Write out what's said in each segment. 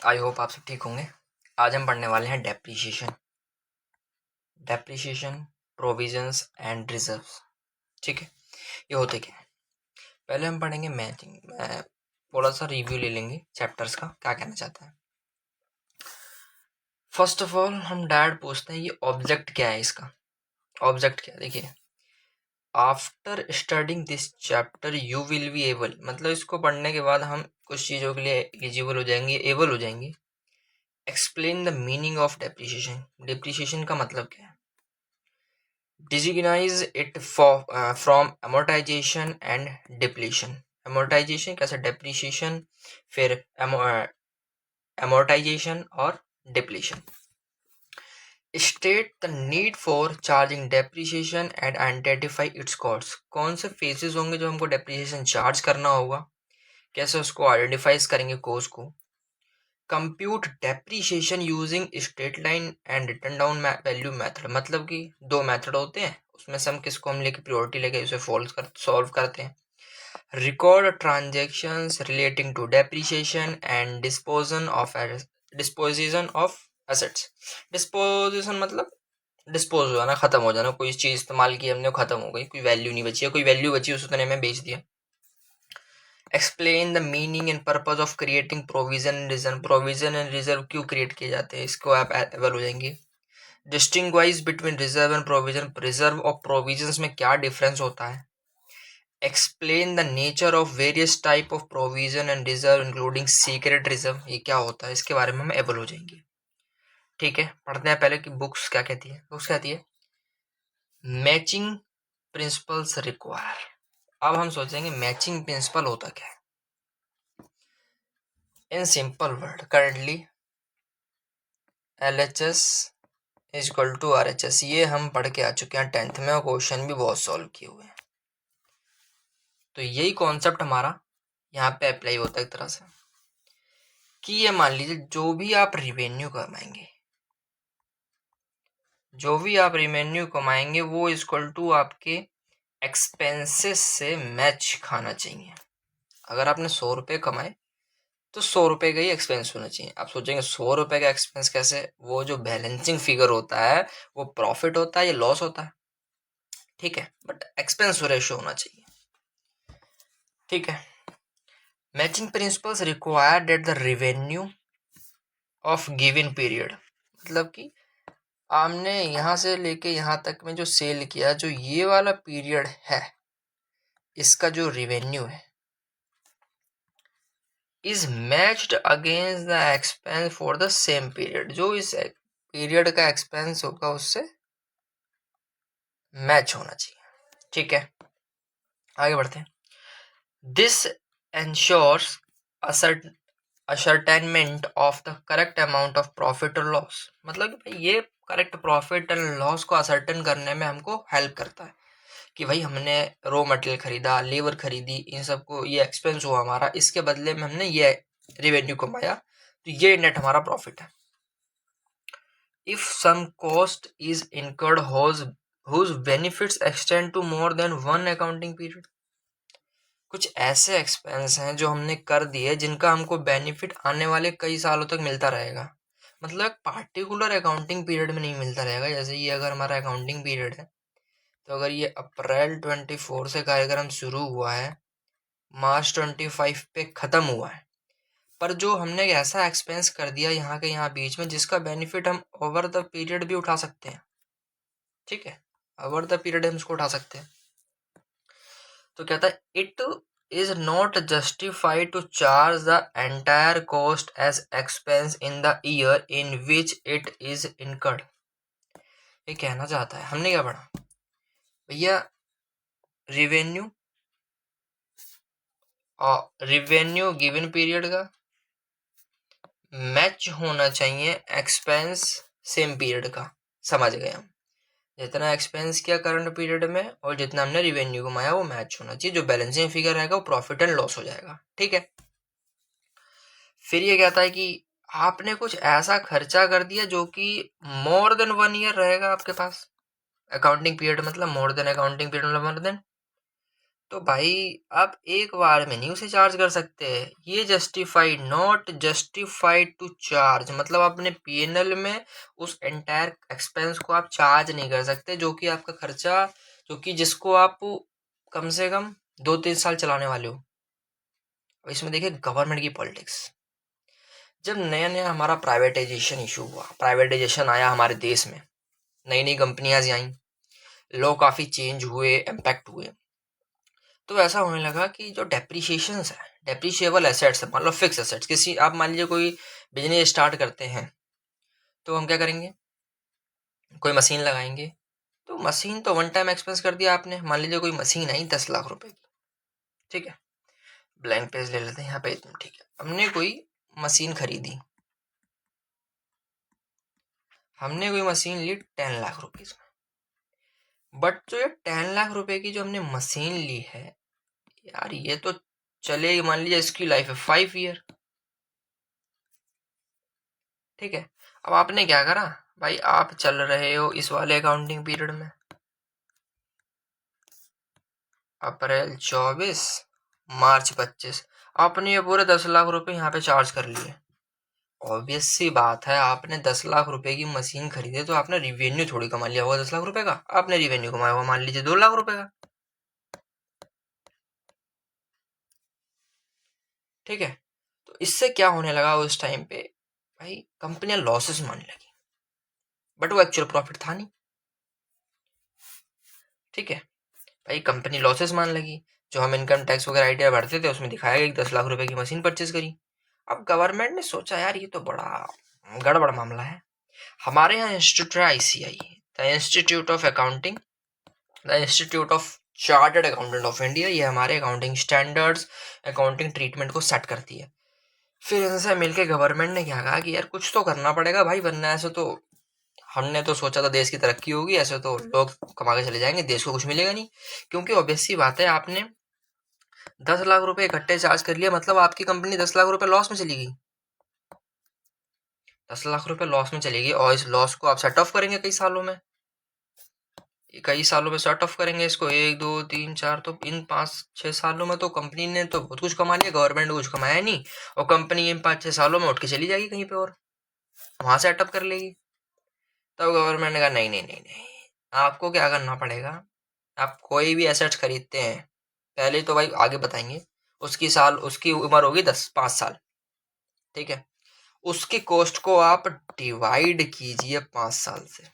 I hope आप सब ठीक होंगे। आज हम पढ़ने वाले हैं डेप्रिसिएशन, प्रोविजंस एंड रिजर्व्स। ठीक है, ये होते क्या है। पहले हम पढ़ेंगे मैचिंग। मैं थोड़ा सा रिव्यू ले लेंगे चैप्टर्स का, क्या कहना चाहता है। फर्स्ट ऑफ ऑल हम डायरेक्ट पूछते हैं ये ऑब्जेक्ट क्या है। इसका ऑब्जेक्ट क्या है, देखिए। After studying this chapter you will be able, मतलब इसको पढ़ने के बाद हम कुछ चीज़ों के लिए एलिजिबल हो जाएंगे, एबल हो जाएंगे। Explain the meaning of depreciation. Depreciation का मतलब क्या है। Designize it from amortization and depletion. amortization कैसे, depreciation, फिर amortization और depletion. State the need for charging depreciation and identify its costs. कौन से phases होंगे जो हमको depreciation charge करना होगा, कैसे उसको आइडेंटिफाइज करेंगे कोर्स को। Compute depreciation using straight line and return down value method, मतलब कि दो मेथड होते हैं, उसमें से हम किसको हम लेके प्रायोरिटी लेके उसे सॉल्व करते हैं। Record transactions relating to depreciation and disposition of assets. Disposition मतलब डिस्पोज हो जाना, खत्म हो जाना। कोई चीज इस्तेमाल की हमने, खत्म हो गई, कोई वैल्यू नहीं बची है, कोई वैल्यू बची उसने हमें बेच दिया। Explain the meaning and purpose of creating provision and reserve. Provision and reserve क्यों क्रिएट किए जाते हैं, इसको आप एबल हो जाएंगे। Distinguish between reserve and provision. Reserve और प्रोविजन में क्या डिफरेंस होता है। Explain the nature of various type of provision and reserve including secret reserve, ये क्या होता है, इसके बारे में हम एबल हो जाएंगे। ठीक है, पढ़ते हैं पहले कि बुक्स क्या कहती है। बुक्स कहती है मैचिंग प्रिंसिपल्स रिक्वायर। अब हम सोचेंगे मैचिंग प्रिंसिपल होता क्या है। In simple word, currently LHS is equal to RHS, ये हम पढ़ के आ चुके हैं 10th में और क्वेश्चन भी बहुत सॉल्व किए हुए हैं। तो यही कॉन्सेप्ट हमारा यहाँ पे अप्लाई होता है एक तरह से कि ये मान लीजिए जो भी आप रिवेन्यू कमाएंगे, वो इक्वल टू आपके एक्सपेंसेस से मैच खाना चाहिए। अगर आपने 100 रुपये कमाए तो 100 रुपये का ही एक्सपेंस होना चाहिए। आप सोचेंगे 100 रुपये का एक्सपेंस कैसे, वो जो बैलेंसिंग फिगर होता है वो प्रॉफिट होता है या लॉस होता है। ठीक है, बट एक्सपेंस रेशो होना चाहिए। ठीक है, matching principles required at the revenue of given period, मतलब कि आपने यहाँ से लेके यहाँ तक में जो सेल किया, जो ये वाला पीरियड है, इसका जो रेवेन्यू है is matched against the expense for the same period. जो इस पीरियड का एक्सपेंस होगा उससे मैच होना चाहिए। ठीक है, आगे बढ़ते हैं। This ensures ascertainment of the correct amount of profit और लॉस, मतलब कि भाई ये करेक्ट प्रॉफिट एंड लॉस को असर्टेन करने में हमको हेल्प करता है कि भाई हमने रॉ मटेरियल खरीदा, लेबर खरीदी, इन सबको ये एक्सपेंस हुआ हमारा, इसके बदले में हमने ये रेवेन्यू कमाया, तो ये नेट हमारा प्रॉफिट है। If some cost is incurred whose benefits extend to more than one accounting period, कुछ ऐसे एक्सपेंस हैं जो हमने कर दिए जिनका हमको बेनिफिट आने वाले कई सालों तक मिलता रहेगा, मतलब पार्टिकुलर अकाउंटिंग पीरियड में नहीं मिलता रहेगा। जैसे ये अगर हमारा अकाउंटिंग पीरियड है तो अगर ये अप्रैल 24 से कार्यक्रम शुरू हुआ है, मार्च 25 पे खत्म हुआ है, पर जो हमने ऐसा एक्सपेंस कर दिया यहाँ के यहाँ बीच में जिसका बेनिफिट हम ओवर द पीरियड भी उठा सकते हैं। ठीक है, ओवर द पीरियड हम उसको उठा सकते हैं। तो कहता है it is not justified to charge the entire cost as expense in the year in which it is incurred. ये कहना चाहता है, हमने क्या पढ़ा भैया, रिवेन्यू और रिवेन्यू गिवन पीरियड का मैच होना चाहिए एक्सपेंस सेम पीरियड का। समझ गए हम, जितना एक्सपेंस किया करंट पीरियड में और जितना हमने रिवेन्यू कमाया वो मैच होना चाहिए। जो बैलेंसिंग फिगर रहेगा वो प्रॉफिट एंड लॉस हो जाएगा। ठीक है, फिर ये कहता है कि आपने कुछ ऐसा खर्चा कर दिया जो कि मोर देन 1 ईयर रहेगा आपके पास। अकाउंटिंग पीरियड मतलब मोर देन, अकाउंटिंग पीरियड मतलब मोर देन। तो भाई आप एक बार में नहीं उसे चार्ज कर सकते। ये justified, not justified to charge, मतलब अपने पीएनएल में उस एंटायर एक्सपेंस को आप चार्ज नहीं कर सकते, जो कि आपका खर्चा, जो कि जिसको आप कम से कम 2-3 साल चलाने वाले हो। अब इसमें देखिए गवर्नमेंट की पॉलिटिक्स। जब नया नया हमारा प्राइवेटाइजेशन इशू हुआ, प्राइवेटाइजेशन आया हमारे देश में, नई नई कंपनियां आई, लॉ काफ़ी चेंज हुए, इम्पैक्ट हुए, तो ऐसा होने लगा कि जो डेप्रिसिएशंस है, डेप्रिशिएबल एसेट्स है, मान लो फिक्स एसेट्स, किसी आप मान लीजिए कोई बिजनेस स्टार्ट करते हैं, तो हम क्या करेंगे, कोई मशीन लगाएंगे। तो मशीन तो वन टाइम एक्सपेंस कर दिया आपने, मान लीजिए कोई मशीन आई 10 लाख रुपए की, ठीक है, ब्लैंक पेज ले लेते हैं यहाँ पे, ठीक है, हमने कोई मशीन खरीदी, हमने कोई मशीन ली 10 लाख रुपीज में। बट जो ये 10 लाख रुपए की जो हमने मशीन ली है, यार ये तो चलेगी, मान लीजिए इसकी लाइफ है 5 ईयर, ठीक है। अब आपने क्या करा भाई, आप चल रहे हो इस वाले अकाउंटिंग पीरियड में, अप्रैल 24, मार्च 25, आपने ये पूरे 10 लाख रुपए यहाँ पे चार्ज कर लिए। ऑब्वियस सी बात है, आपने 10 लाख रुपए की मशीन खरीदे तो आपने रिवेन्यू थोड़ी कमा लिया होगा 10 लाख रुपए का, आपने रिवेन्यू कमाया हुआ मान लीजिए 2 लाख रुपए का, ठीक है। तो इससे क्या होने लगा उस टाइम पे, भाई कंपनियां लॉसेस मानने लगी, बट वो एक्चुअल प्रॉफिट था नहीं, ठीक है। भाई कंपनी लॉसेस मान लगी, जो हम इनकम टैक्स वगैरह आइडिया भरते थे उसमें दिखाया गया कि 10 लाख रुपए की मशीन परचेज करी। अब गवर्नमेंट ने सोचा यार ये तो बड़ा गड़बड़ मामला है, हमारे यहाँ इंस्टीट्यूट है ICI, the institute of accounting, the institute of chartered accountant of India, ये हमारे अकाउंटिंग स्टैंडर्ड्स, अकाउंटिंग ट्रीटमेंट को सेट करती है। फिर इनसे मिलके गवर्नमेंट ने क्या कहा कि यार कुछ तो करना पड़ेगा भाई, वरना ऐसे तो, हमने तो सोचा था देश की तरक्की होगी, ऐसे तो लोग कमा के चले जाएंगे, देश को कुछ मिलेगा नहीं। क्योंकि ऑब्वियस सी बात है, आपने 10 लाख रुपए इकट्ठे चार्ज कर लिया, मतलब आपकी कंपनी 10 लाख रुपए लॉस में चली गई, 10 लाख रुपए लॉस में चली गई, और इस लॉस को आप सेट ऑफ करेंगे कई सालों में, कई सालों में सेट ऑफ करेंगे इसको, 1 2 3 4, तो इन 5 6 सालों में तो कंपनी ने तो बहुत कुछ कमा लिया, गवर्नमेंट ने कुछ कमाया नहीं, और कंपनी इन 5 6 सालों में उठ के चली जाएगी कहीं पे और वहां सेटअप कर लेगी। तब गवर्नमेंट ने कहा नहीं नहीं नहीं नहीं, आपको क्या करना पड़ेगा, आप कोई भी एसेट्स खरीदते हैं, पहले तो भाई आगे बताएंगे, उसकी उम्र होगी 5 साल, ठीक है, उसकी कॉस्ट को आप डिवाइड कीजिए 5 साल से,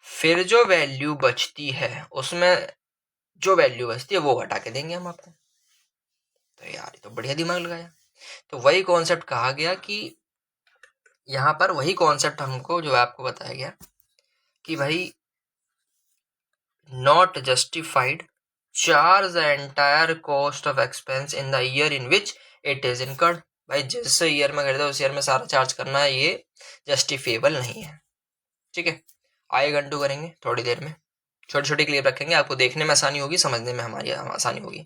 फिर जो वैल्यू बचती है उसमें जो वैल्यू बचती है वो घटा के देंगे हम आपको। तो यार ये तो बढ़िया दिमाग लगाया। तो वही कॉन्सेप्ट कहा गया कि यहाँ पर वही कॉन्सेप्ट हमको जो आपको बताया गया कि भाई not justified charge the entire cost of expense in the year in which it is incurred. भाई जिस ईयर में खरीदा उस ईयर में सारा चार्ज करना है, ये जस्टिफेबल नहीं है, ठीक है। आगे घंटू करेंगे थोड़ी देर में, छोटी छोटी क्लिप रखेंगे, आपको देखने में आसानी होगी, समझने में हमारी आसानी होगी।